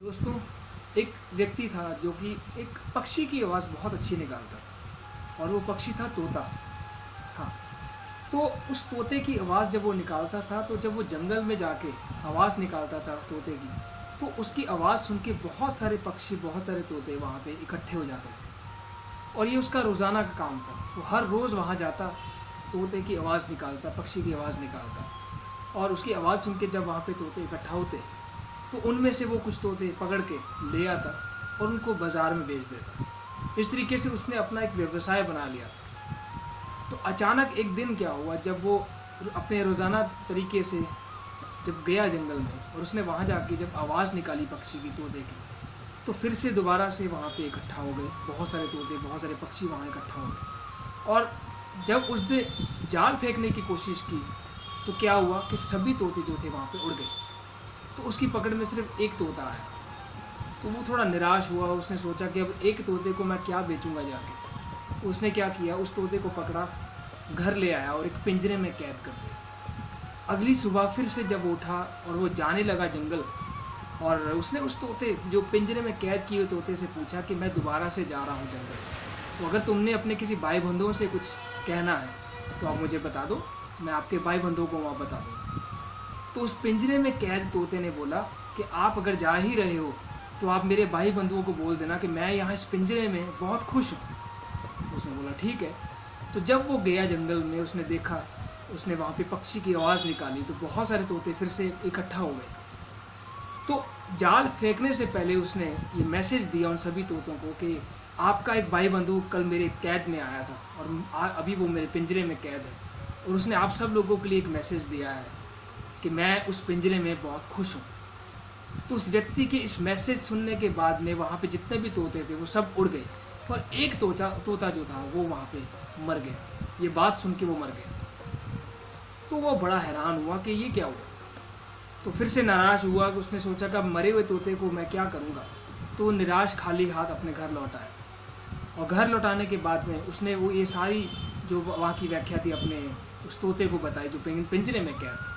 दोस्तों, एक व्यक्ति था जो कि एक पक्षी की आवाज़ बहुत अच्छी निकालता था और वो पक्षी था तोता। हाँ, तो उस तोते की आवाज़ जब वो निकालता था, तो जब वो जंगल में जाके आवाज़ निकालता था तोते की, तो उसकी आवाज़ सुन के बहुत सारे पक्षी, बहुत सारे तोते वहाँ पे इकट्ठे हो जाते थे और ये उसका रोज़ाना का काम था। वो हर रोज़ वहाँ जाता, तोते की आवाज़ निकालता, पक्षी की आवाज़ निकालता और उसकी आवाज़ सुन के जब वहाँ पे तोते इकट्ठा होते, तो उनमें से वो कुछ तोते पकड़ के ले आता और उनको बाज़ार में बेच देता। इस तरीके से उसने अपना एक व्यवसाय बना लिया। तो अचानक एक दिन क्या हुआ, जब वो अपने रोज़ाना तरीके से जब गया जंगल में और उसने वहाँ जाके जब आवाज़ निकाली पक्षी की, तोते की, तो फिर से दोबारा से वहाँ पे इकट्ठा हो गए बहुत सारे तोते, बहुत सारे पक्षी वहाँ इकट्ठा हो गए। और जब उसने जाल फेंकने की कोशिश की, तो क्या हुआ कि सभी तोते जो थे वहाँ पे उड़ गए। तो उसकी पकड़ में सिर्फ एक तोता आया। तो वो थोड़ा निराश हुआ। उसने सोचा कि अब एक तोते को मैं क्या बेचूंगा जाके। तो उसने क्या किया, उस तोते को पकड़ा, घर ले आया और एक पिंजरे में कैद कर दिया। अगली सुबह फिर से जब उठा और वो जाने लगा जंगल, और उसने उस तोते जो पिंजरे में कैद किए तोते से पूछा कि मैं दोबारा से जा रहा हूँ जंगल, तो अगर तुमने अपने किसी भाई बंधुओं से कुछ कहना है तो आप मुझे बता दो, मैं आपके भाई बंधुओं को वहाँ बता दूँ। तो उस पिंजरे में कैद तोते ने बोला कि आप अगर जा ही रहे हो तो आप मेरे भाई बंधुओं को बोल देना कि मैं यहाँ इस पिंजरे में बहुत खुश हूँ। उसने बोला ठीक है। तो जब वो गया जंगल में, उसने देखा, उसने वहाँ पे पक्षी की आवाज़ निकाली, तो बहुत सारे तोते फिर से इकट्ठा हो गए। तो जाल फेंकने से पहले उसने ये मैसेज दिया उन सभी तोतों को कि आपका एक भाई बंधु कल मेरे कैद में आया था और अभी वो मेरे पिंजरे में कैद है, और उसने आप सब लोगों के लिए एक मैसेज दिया है कि मैं उस पिंजरे में बहुत खुश हूँ। तो उस व्यक्ति के इस मैसेज सुनने के बाद में वहाँ पे जितने भी तोते थे वो सब उड़ गए और एक तोता जो था वो वहाँ पे मर गया। ये बात सुन के वो मर गया। तो वो बड़ा हैरान हुआ कि ये क्या हुआ। तो फिर से नाराज़ हुआ कि उसने सोचा कि अब मरे हुए तोते को मैं क्या करूँगा। तो वो निराश खाली हाथ अपने घर लौट आया और घर लौटाने के बाद में उसने वो ये सारी जो वहाँ की व्याख्या थी अपने उस तोते को बताई जो पिंजरे में कैद था।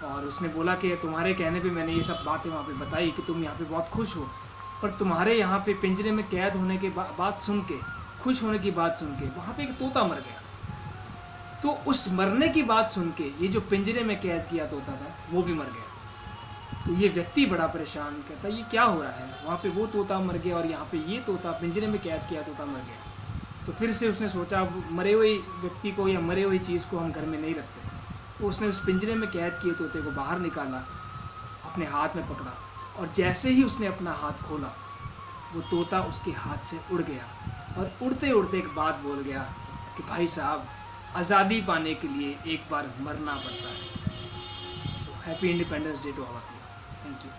और उसने बोला कि तुम्हारे कहने पे मैंने ये सब बातें वहाँ पे बताई कि तुम यहाँ पे बहुत खुश हो, पर तुम्हारे यहाँ पे पिंजरे में कैद होने के बात सुन के, खुश होने की बात सुन के वहाँ पे एक तोता मर गया। तो उस मरने की बात सुन के ये जो पिंजरे में कैद किया तोता था वो भी मर गया। तो ये व्यक्ति बड़ा परेशान, कहता ये क्या हो रहा है, वहाँ पे वो तोता मर गया और यहाँ पे ये तोता, पिंजरे में कैद किया तोता मर गया। तो फिर से उसने सोचा मरे हुए व्यक्ति को या मरे हुई चीज़ को हम घर में नहीं रखते। तो उसने उस पिंजरे में कैद किए तोते को बाहर निकाला, अपने हाथ में पकड़ा, और जैसे ही उसने अपना हाथ खोला वो तोता उसके हाथ से उड़ गया और उड़ते उड़ते एक बात बोल गया कि भाई साहब, आज़ादी पाने के लिए एक बार मरना पड़ता है। So happy independence day to all of you. Thank you.